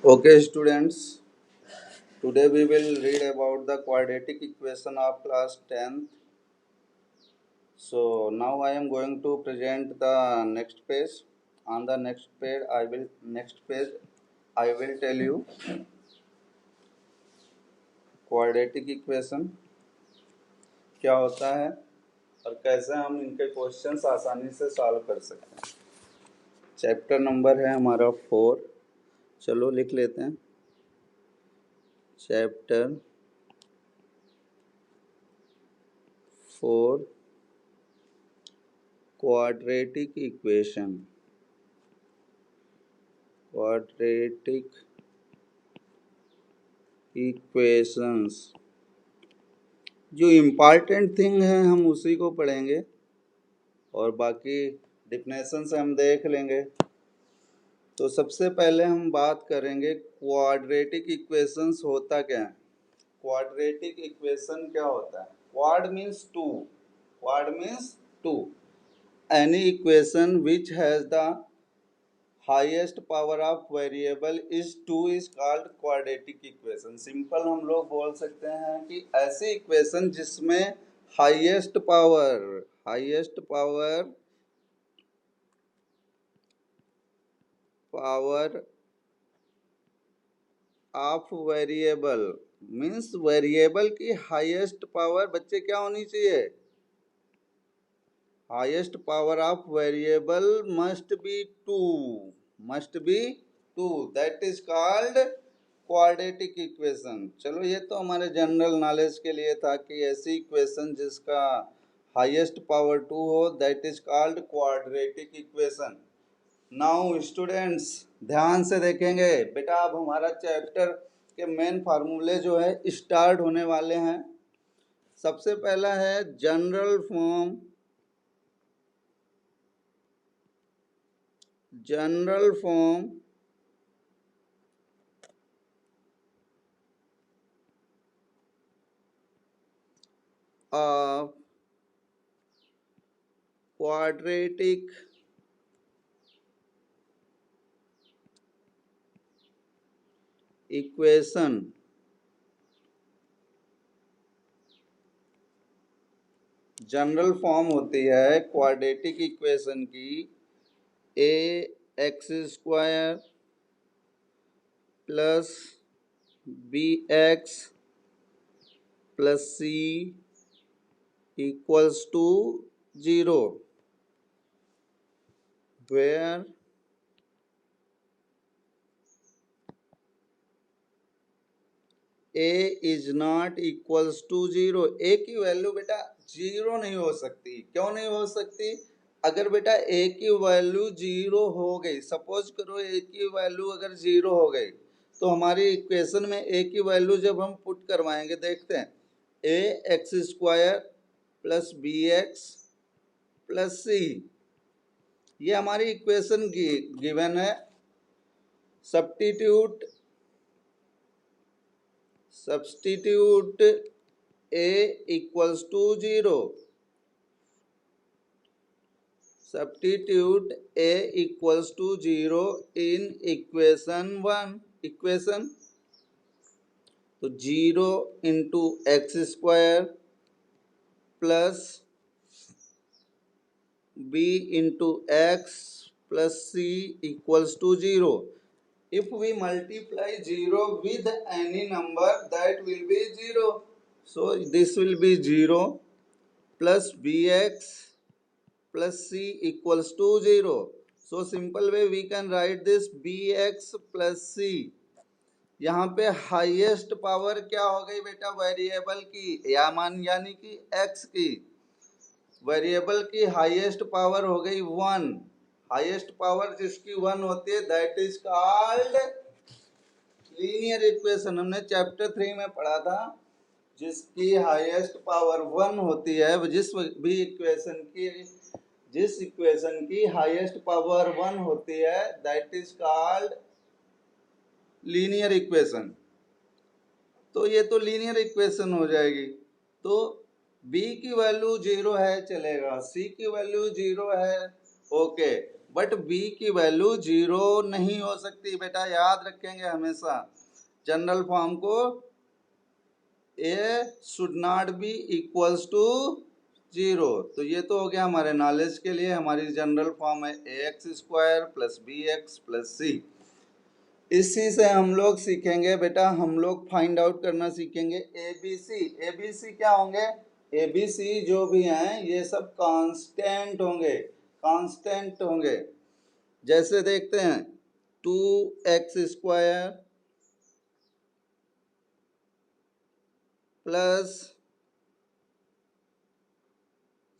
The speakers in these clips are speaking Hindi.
Okay, students. Today we will read about the quadratic equation of class 10th. So now I am going to present the next page. On the next page I will tell you quadratic equation क्या होता है और कैसे हम इनके क्वेश्चंस आसानी से सॉल्व कर सकते हैं। चैप्टर नंबर है हमारा 4। चलो लिख लेते हैं। चैप्टर 4 quadratic equations जो इम्पॉर्टेंट थिंग है हम उसी को पढ़ेंगे और बाकी डिफिनेशन से हम देख लेंगे। तो सबसे पहले हम बात करेंगे क्वाड्रेटिक इक्वेशंस होता क्या है। क्वाड्रेटिक इक्वेशन क्या होता है? Quad means two any equation which has the highest power of variable is 2 is called quadratic equation. Simple हम लोग बोल सकते हैं कि ऐसी इक्वेशन जिसमें highest power of variable means variable की हाईएस्ट पावर बच्चे क्या होनी चाहिए? Highest power of variable must be two that is called quadratic equation. चलो ये तो हमारे जनरल नॉलेज के लिए था कि ऐसी इक्वेशन जिसका हाईएस्ट पावर 2 हो that is called quadratic equation. Now students ध्यान से देखेंगे बेटा। अब हमारा चैप्टर के मेन फार्मूले जो है स्टार्ट होने वाले हैं। सबसे पहला है general form of quadratic equation. General form होती है क्वाड्रेटिक इक्वेशन की ax² plus bx plus c equals to 0 where a is not equals to 0। a की वैल्यू बेटा 0 नहीं हो सकती। क्यों नहीं हो सकती? अगर बेटा a की वैल्यू 0 हो गई, सपोज करो a की वैल्यू अगर 0 हो गई तो हमारी इक्वेशन में a की वैल्यू जब हम पुट करवाएंगे देखते हैं ax² plus bx plus c, ये हमारी इक्वेशन गिवन है। Substitute a equals to 0। Substitute a equals to 0 in equation 1। तो 0 into x² plus b into x plus c equals to 0। If we multiply 0 with any number that will be 0। So this will be 0 plus bx plus c equals to 0। So simple way we can write this bx plus c। यहाँ पे हाईएस्ट पावर क्या हो गई बेटा? वेरिएबल की यानी कि x की। वेरिएबल की हाईएस्ट पावर हो गई 1। हाईएस्ट पावर जिसकी 1 होती है that is called linear equation. हमने चैप्टर 3 में पढ़ा था जिसकी हाईएस्ट पावर 1 होती है, जिस इक्वेशन की हाईएस्ट पावर 1 होती है that is called linear equation. तो ये तो लीनियर इक्वेशन हो जाएगी। तो b की वैल्यू 0 है चलेगा, c की वैल्यू 0 है ओके, बट b की वैल्यू 0 नहीं हो सकती बेटा, याद रखेंगे हमेशा जनरल फॉर्म को। a should not be equals to 0। तो ये तो हो गया हमारे नॉलेज के लिए, हमारी जनरल फॉर्म है ax² plus bx plus c। इसी से हम लोग सीखेंगे बेटा, हम लोग फाइंड आउट करना सीखेंगे एबीसी। एबीसी क्या होंगे? एबीसी जो भी हैं ये सब कांस्टेंट होंगे, कांस्टेंट होंगे। जैसे देखते हैं 2x² plus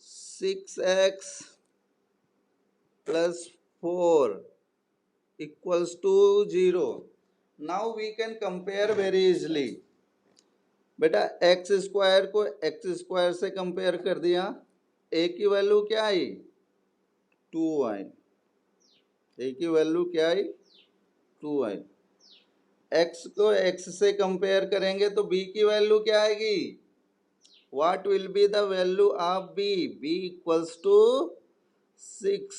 6x plus 4 equals to 0। Now we can compare very easily। बेटा x² को x² से कंपेयर कर दिया, a की वैल्यू क्या आई? 2 आई। a की वैल्यू क्या आई? 2 आई। x को x से कंपेयर करेंगे तो b की वैल्यू क्या आएगी? What will be the value of b? b equals to 6।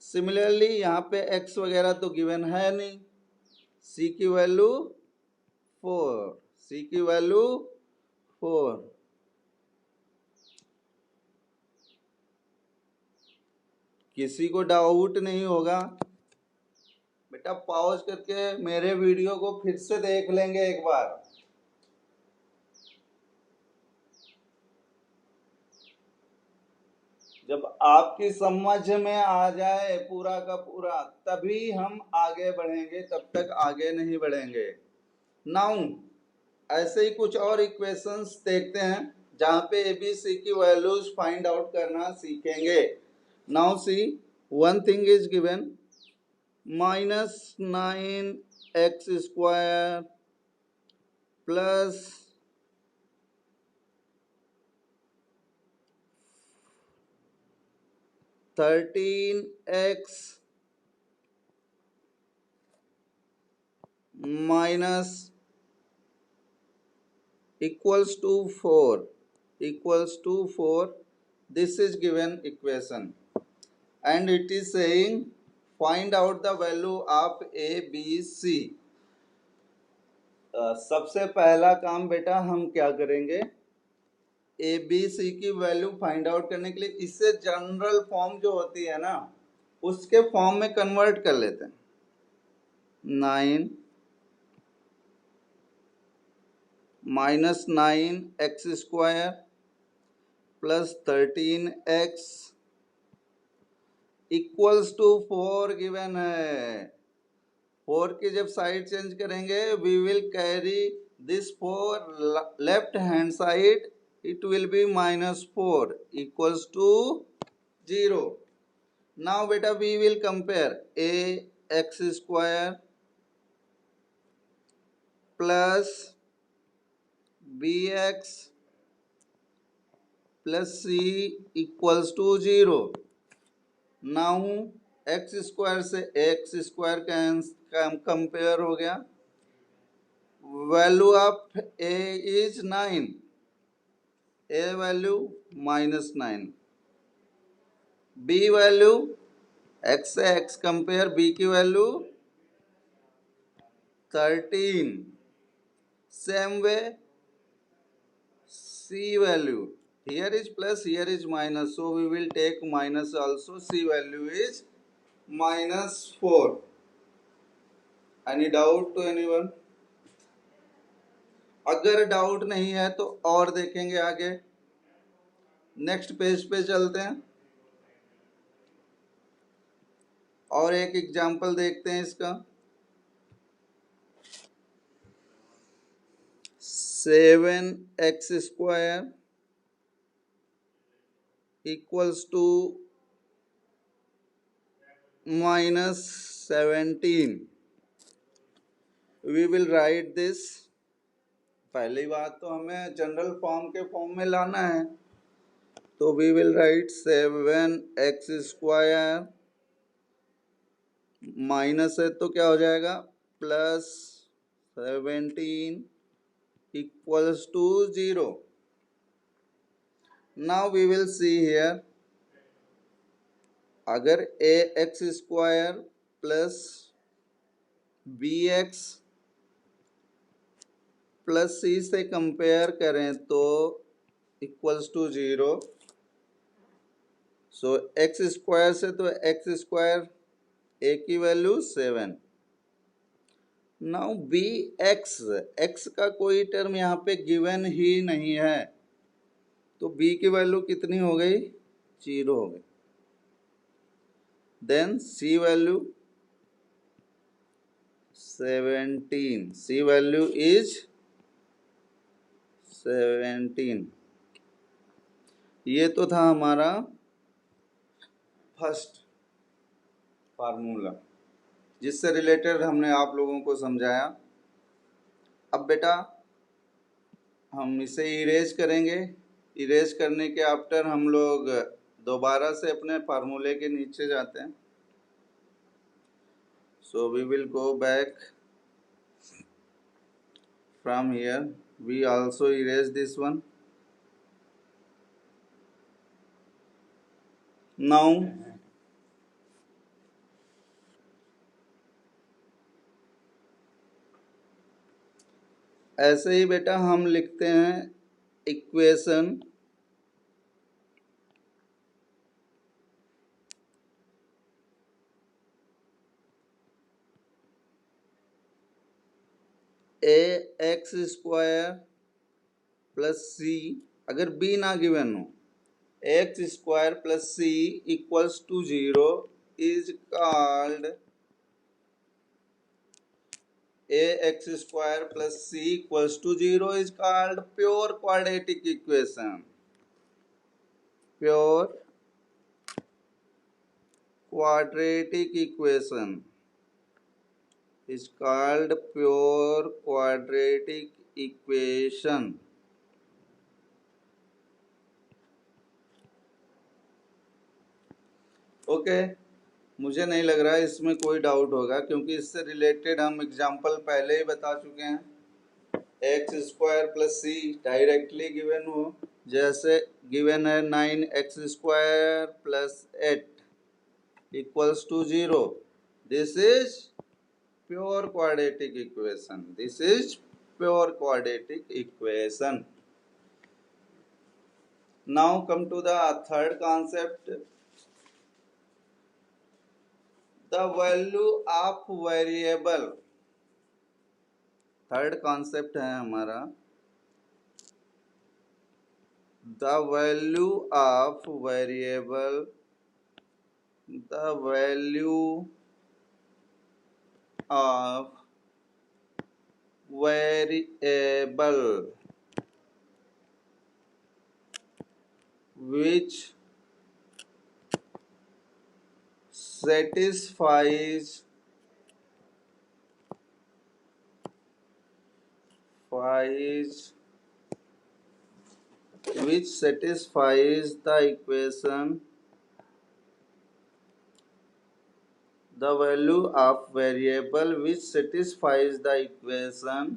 Similarly यहाँ पे x वगैरह तो गिवन है नहीं, c की वैल्यू 4, c की वैल्यू 4। किसी को डाउट नहीं होगा बेटा, पॉज करके मेरे वीडियो को फिर से देख लेंगे एक बार। जब आपकी समझ में आ जाए पूरा का पूरा, तभी हम आगे बढ़ेंगे, तब तक आगे नहीं बढ़ेंगे। नाउ ऐसे ही कुछ और इक्वेशंस देखते हैं जहां पे एबीसी की वैल्यूज फाइंड आउट करना सीखेंगे। Now see, one thing is given -9x² plus 13x minus equals to 4, equals to 4। This is given equation and it is saying find out the value of a b c। सबसे पहला काम बेटा हम क्या करेंगे, ए बी सी की वैल्यू फाइंड आउट करने के लिए इससे जनरल फॉर्म जो होती है ना उसके फॉर्म में कन्वर्ट कर लेते हैं। 9 -9x² plus 13x equals to 4 given है। 4 की जब साइड चेंज करेंगे we will carry this 4 left hand side, it will be -4 equals to 0। Now beta we will compare ax² plus bx plus c equals to 0। Now x² से x² कंपेयर हो गया, value of a is 9, a value -9, b value x से x कंपेयर, b की value 13। Same way c value, here is plus, here is minus, so we will take minus also। c value is -4। any doubt to anyone? अगर डाउट नहीं है तो और देखेंगे आगे, नेक्स्ट पेज पे चलते हैं और एक एग्जांपल देखते हैं इसका। 7x² equals to -17। we will write this। पहली बात तो हमें जनरल फॉर्म के फॉर्म में लाना है, तो we will write 7x² minus है तो क्या हो जाएगा plus 17 equals to 0। Now we will see here अगर a x square plus b x plus c से कंपेयर करें तो equals to 0। So x square से तो एक्स स्क्वायर ए की value 7। Now b x, x का कोई टर्म यहाँ पे गिवन ही नहीं है, तो बी की वैल्यू कितनी हो गई? 0 हो गई। Then C value 17, C value is 17। ये तो था हमारा फर्स्ट फार्मूला जिससे रिलेटेड हमने आप लोगों को समझाया। अब बेटा हम इसे इरेज करेंगे। इरेज करने के आफ्टर हम लोग दोबारा से अपने फार्मूले के नीचे जाते हैं। So we will go back from here, we also erase this one. Now ऐसे ही बेटा हम लिखते हैं equation A x square plus C, अगर बी ना गिवन हो, X square plus C equals to 0 is called A x square plus C equals to 0 is called pure quadratic equation. Pure quadratic equation is called pure quadratic equation। Okay, मुझे नहीं लग रहा है इसमें कोई डाउट होगा, क्योंकि इससे रिलेटेड हम एग्जांपल पहले ही बता चुके हैं। X square plus C directly given हो, जैसे गिवन है 9x square plus 8 equals to 0, this is pure quadratic equation, this is pure quadratic equation। Now come to the third concept, the value of variable। Third concept है हमारा the value of variable, the value of variable which satisfies the equation, the value of variable which satisfies the equation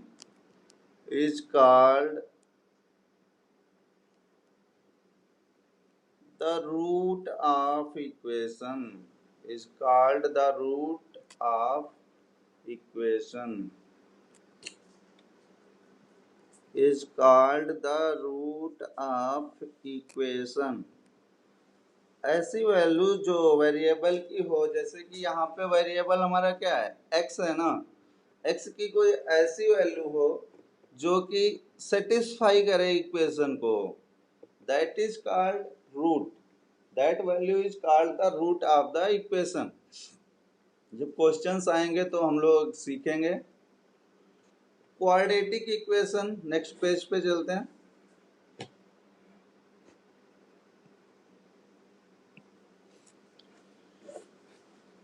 is called the root of equation, is called the root of equation, is called the root of equation। ऐसी वैल्यू जो वेरिएबल की हो, जैसे कि यहाँ पे वेरिएबल हमारा क्या है? x है ना। x की कोई ऐसी वैल्यू हो जो कि सेटिस्फाई करे इक्वेशन को, that is called root, that value is called the root of the equation. जब क्वेश्चंस आएंगे तो हम लोग सीखेंगे। क्वाड्रेटिक इक्वेशन, नेक्स्ट पेज पे चलते हैं।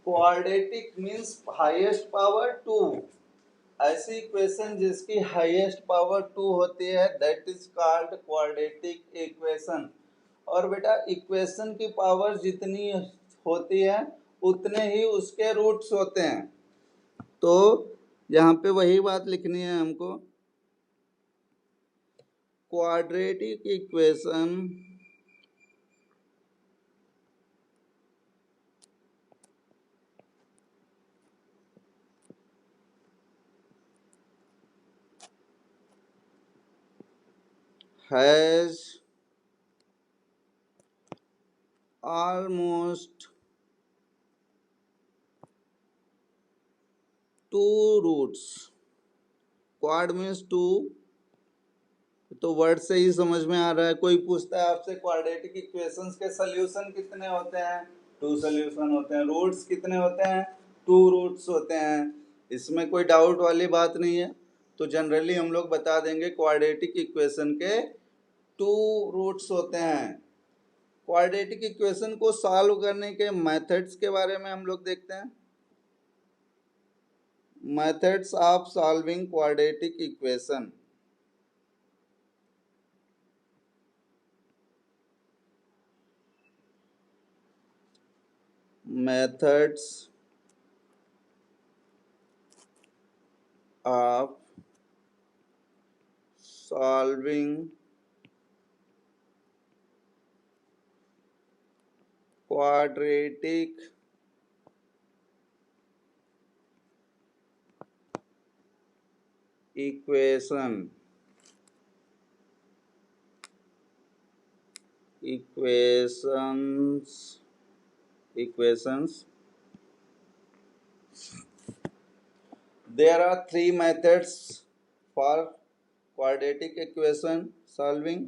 क्वाड्रेटिक मीन्स हाईएस्ट पावर 2, ऐसी इक्वेशन जिसकी हाईएस्ट पावर 2 होती है, that is called quadratic equation. और बेटा इक्वेशन की पावर जितनी होती है उतने ही उसके रूट्स होते हैं, तो यहाँ पे वही बात लिखनी है हमको। Quadratic equation has almost two roots. Quad means two, तो वर्ड से ही समझ में आ रहा है। कोई पूछता है आपसे क्वाड्रेटिक इक्वेशंस के सॉल्यूशन कितने होते हैं, टू सॉल्यूशन होते हैं। रूट्स कितने होते हैं, टू रूट्स होते हैं। इसमें कोई डाउट वाली बात नहीं है। तो जनरली हम लोग बता देंगे क्वाड्रेटिक इक्वेशन के टू रूट्स होते हैं। क्वाड्रेटिक इक्वेशन को सॉल्व करने के मेथड्स के बारे में हम लोग देखते हैं। Methods of solving quadratic equation. methods of solving quadratic equations there are three methods for quadratic equation solving।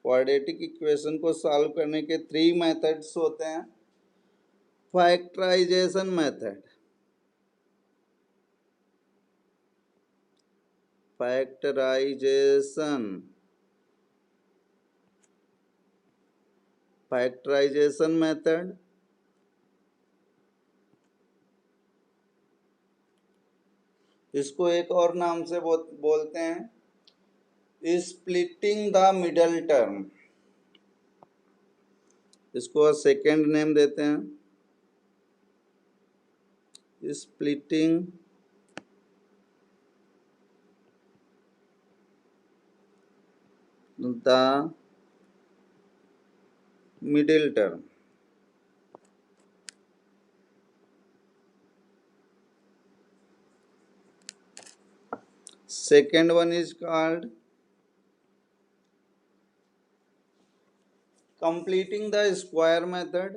Quadratic equation को सॉल्व करने के थ्री मेथड्स होते हैं। फैक्टराइजेशन मेथड, फैक्टराइजेशन मेथड, इसको एक और नाम से बोलते हैं स्प्लिटिंग द मिडल टर्म। इसको सेकेंड नेम देते हैं splitting the middle term. Second one is called completing the square method,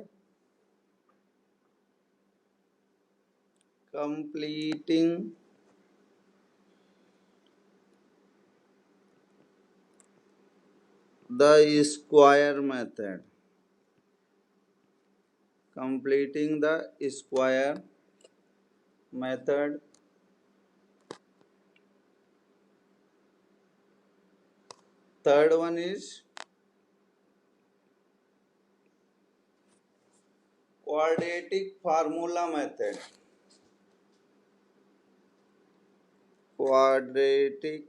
completing the square method, completing the square method। Third one is quadratic formula method, quadratic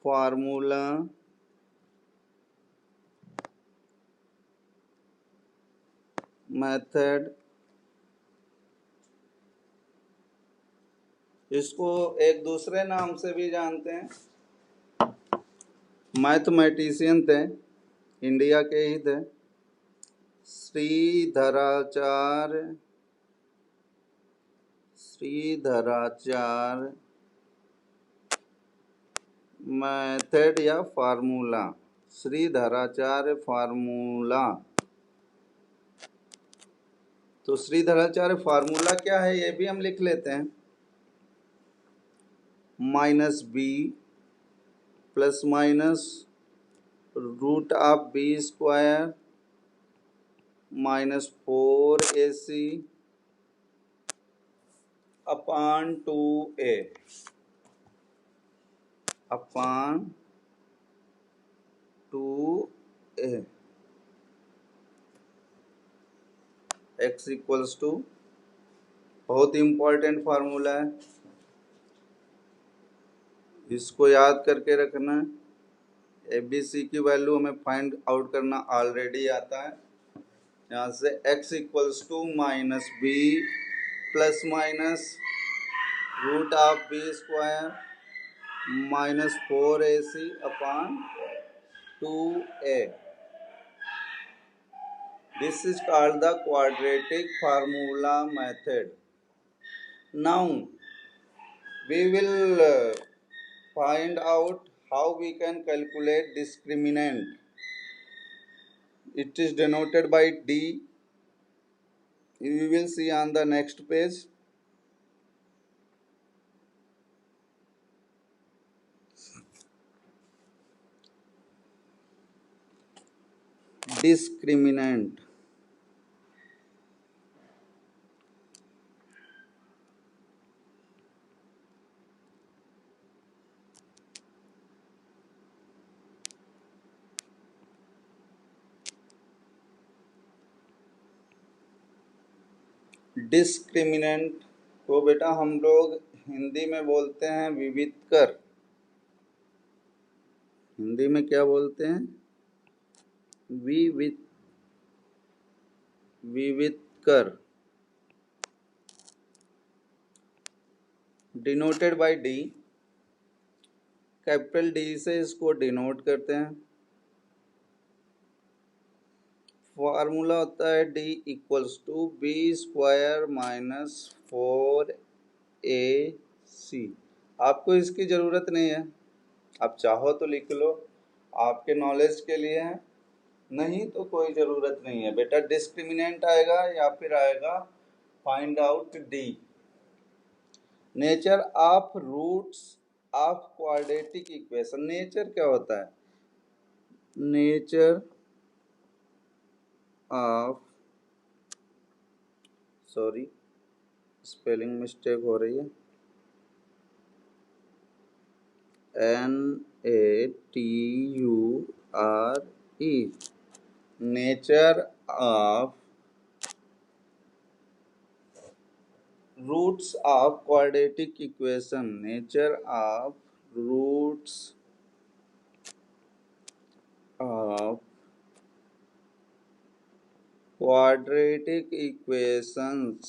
formula method. इसको एक दूसरे नाम से भी जानते हैं। मैथमेटिशियन थे, इंडिया के ही थे, श्रीधराचार्य मेथड या फार्मूला, श्रीधराचार्य फार्मूला। तो श्रीधराचार्य फार्मूला क्या है ये भी हम लिख लेते हैं। Minus B plus minus root of B square minus 4ac upon 2a upon 2a x equals to, बहुत इंपॉर्टेंट फार्मूला है, इसको याद करके रखना है। ABC की वैल्यू हमें फाइंड आउट करना ऑलरेडी आता है। यहाँ से x equals to minus B plus minus root of B square minus 4ac upon 2a। This is called the quadratic formula method. Now We will find out how we can calculate discriminant. It is denoted by D. We will see on the next page. Discriminant. Discriminant को बेटा हम लोग हिंदी में बोलते हैं विविधकर। हिंदी में क्या बोलते हैं? विविधकर। Denoted by D. Capital D से इसको डिनोट करते हैं। फार्मूला होता है D equals to B square minus 4ac। आपको इसकी ज़रूरत नहीं है, आप चाहो तो लिख लो, आपके नॉलेज के लिए है, नहीं तो कोई ज़रूरत नहीं है बेटा। डिस्क्रिमिनेंट आएगा या फिर आएगा find out D. Nature of roots of quadratic equation. Nature क्या होता है? Nature of, sorry spelling mistake हो रही है, NATURE। Nature of roots of quadratic equation. Nature of roots of quadratic equations।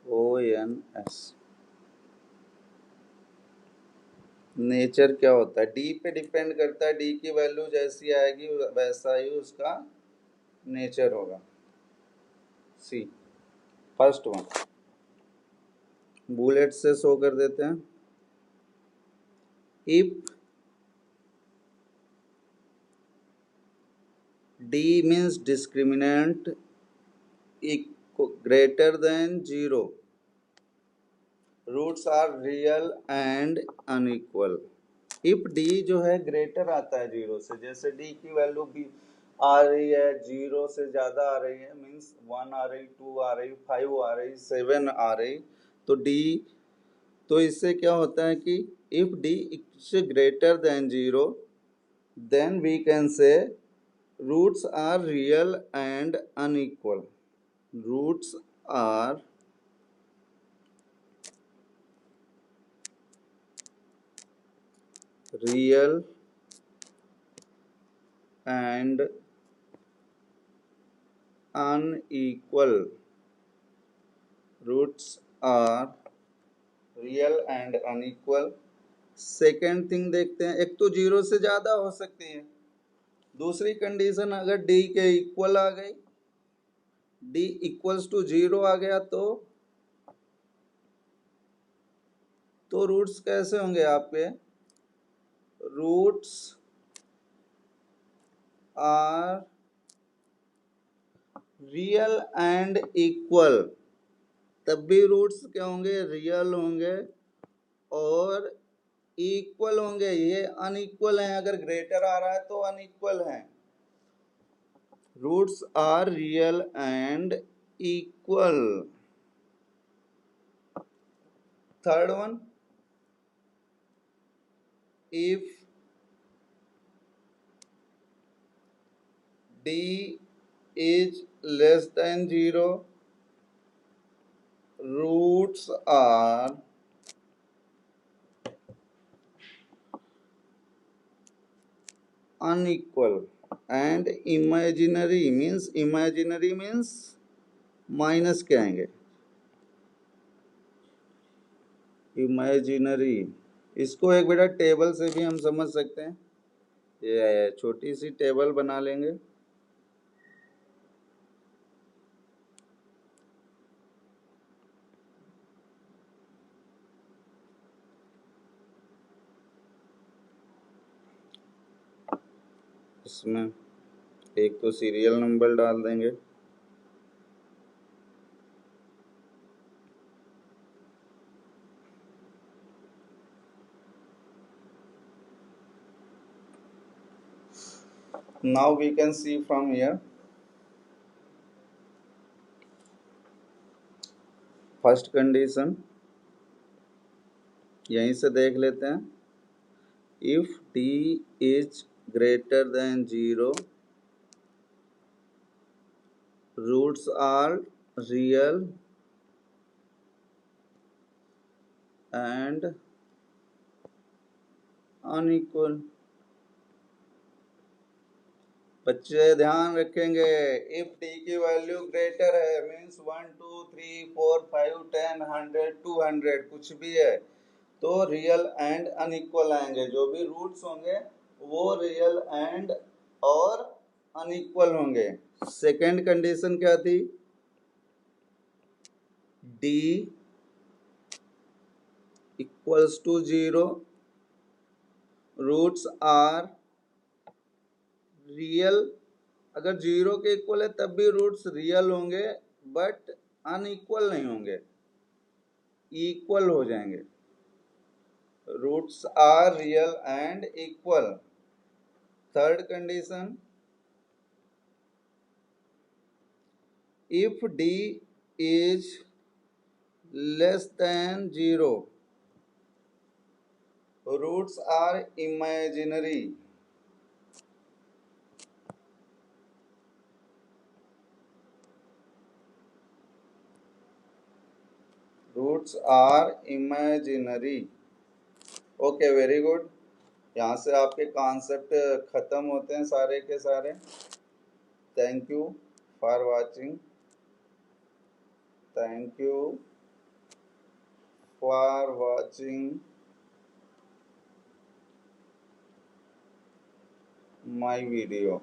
ONS। Nature क्या होता है? डी पे डिपेंड करता है, डी की वैल्यू जैसी आएगी वैसा ही उसका नेचर होगा। सी फर्स्ट वन बुलेट से शो कर देते हैं। If D means discriminant greater than 0, roots are real and unequal. If D जो है ग्रेटर आता है 0 से, जैसे डी की वैल्यू भी आ रही है 0 से ज़्यादा आ रही है, मीन्स 1 आ रही, 2 आ रही, 5 आ रही, 7 आ रही, तो डी, तो इससे क्या होता है कि if D is greater than 0 then we can say roots are real and unequal. Roots are real and unequal। roots are real and unequal। Second thing देखते हैं, एक तो 0 से ज़्यादा हो सकती है, दूसरी कंडीशन अगर d के इक्वल आ गई, d इक्वल्स टू 0 आ गया तो रूट्स कैसे होंगे आपके? Roots are real and equal. तब भी रूट्स क्या होंगे? रियल होंगे और इक्वल होंगे। ये अनइक्वल हैं, अगर ग्रेटर आ रहा है तो अनइक्वल हैं। Roots are real and equal. Third one, if d is less than 0, roots are unequal and imaginary। means minus के आएंगे, इमेजिनरी। इसको एक बेटा टेबल से भी हम समझ सकते हैं। ये छोटी सी टेबल बना लेंगे। इसमें एक तो सीरियल नंबर डाल देंगे, now we can see from here first condition यहीं से देख लेते हैं। If d is greater than 0, roots are real and unequal. बच्चे ध्यान रखेंगे, इफ डी की वैल्यू ग्रेटर है मीन्स 1 2 3 4 5 10 100 200 कुछ भी है, तो रियल एंड अनइक्वल आएंगे। जो भी रूट्स होंगे वो रियल एंड और अनइक्वल होंगे। सेकेंड कंडीशन क्या थी? D equals to 0, roots are real. अगर 0 के इक्वल है तब भी रूट्स रियल होंगे, बट अनइक्वल नहीं होंगे, इक्वल हो जाएंगे। Roots are real and equal. Third condition, if D is less than 0, roots are imaginary. Roots are imaginary. Okay, very good. यहाँ से आपके कॉन्सेप्ट खत्म होते हैं सारे के सारे। Thank you for watching. Thank you for watching my video।